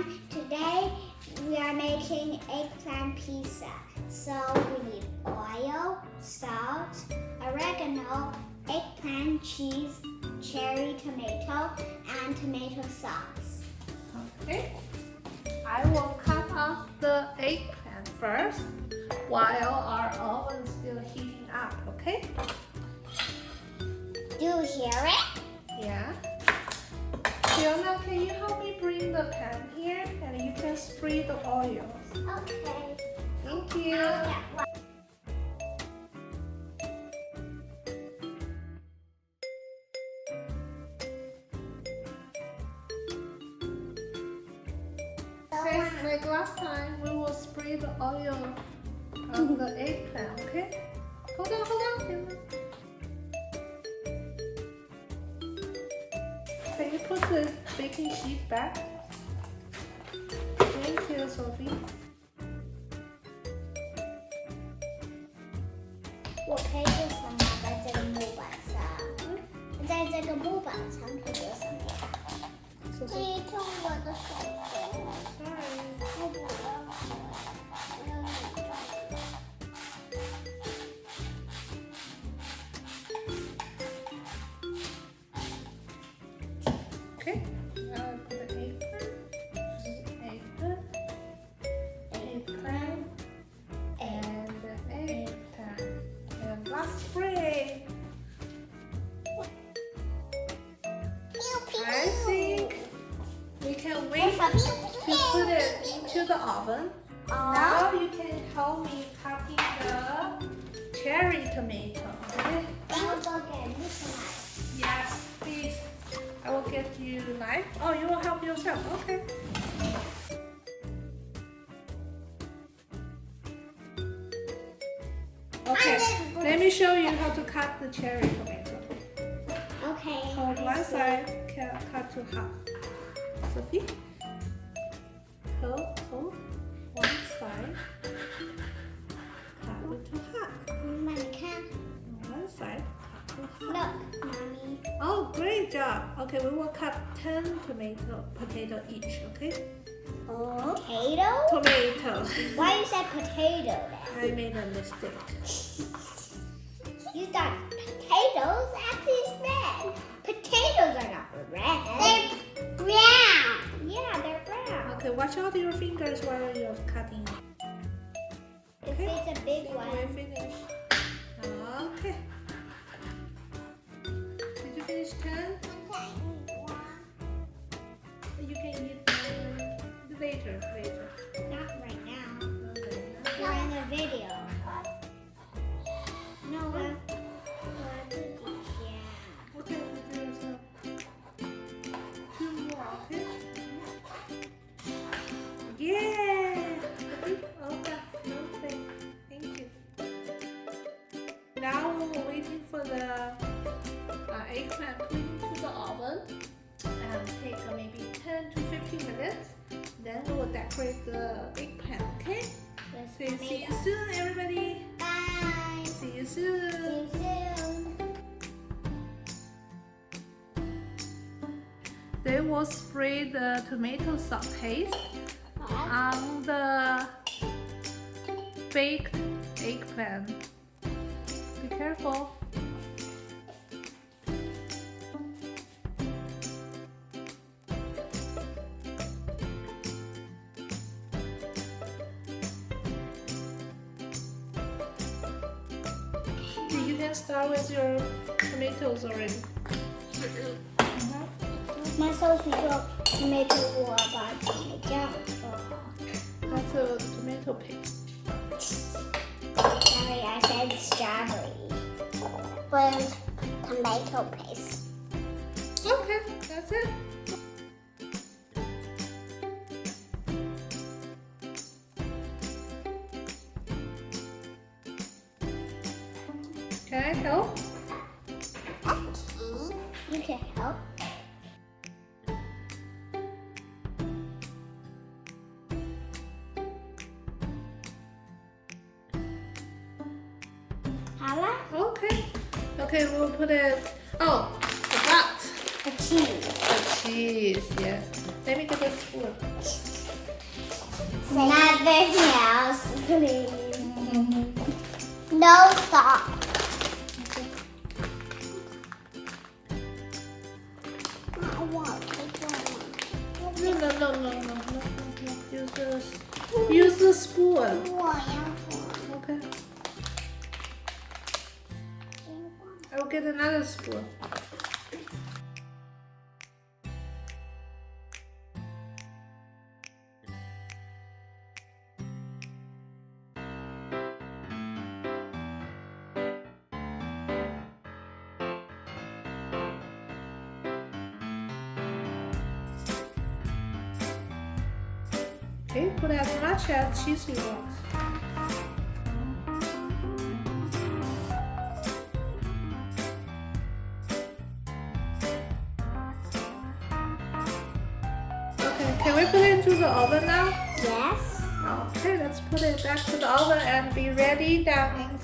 everyone. Today we are making eggplant pizza. So we need oil, salt, oregano, eggplant, cheese, cherry tomato, and tomato sauce. Okay. I will cut off the eggplant first while our oven is still heating up, okay? Do you hear it? Yeah. Fiona, can you help me bring the pan here and you can spray the oil? Okay. Thank you. Okay, like last time, we will spray the oil on the eggplant, okay? Hold on, Fiona. Can you put the baking sheet back? Thank you, Sophie. 我可以做什么在这个木板上？在这个木板上可以做什么呀？可以用我的手手。我不要，我要你做。Okay, now I put the eggplant, and the eggplant, and let's spray. I think we can wait to put it into the oven. Now you can help me cutting the cherry tomato. Okay? Yes, please. I will get you a knife. Oh, you will help yourself. Okay. Okay, let me show you how to cut the cherry tomato. Okay. Hold one side, cut to half. Sophie? Hold one side, cut it to half. 妈，你看 One side, cut to half.，Look, mommy. Oh, great job. Okay, we will cut 10 potato each, okay? Potato? Tomato. Why you said potato then? I made a mistake. You thought potatoes actually is red. Potatoes are not red. They're brown. Yeah, they're brown. Okay, watch out your fingers while you're cutting. If it's a big We're one. finished. Okay. Did you finish 10? You can eat later. Not right now. We're in a video. No, yeah. Okay, do yourself. 2 more, okay? Yeah! Okay, thank you. Now we're waiting for the eggplant put into the oven and take maybe 10 to 15 minutes. Then we will decorate the eggplant, okay? So see you soon, everybody. Bye. See you soon. See you soon. They will spray the tomato sauce paste on the baked eggplant. Be careful. You can start with your tomatoes already. My sauce is your tomato or about tomato. That's a tomato paste. Sorry, I said strawberry. But it's tomato paste. Okay, that's it. Can I help? Okay. You can help. Hala? Okay. Okay, we'll put it. Oh, forgot. A cheese. The cheese, yes. Let me get a spoon. Nothing else, please. No salt. I want to No. Use the spoon. Okay. I'll get another spoon. Okay, put as much as cheese you want. Okay, can we put it into the oven now? Yes. Okay, let's put it back to the oven and be ready down in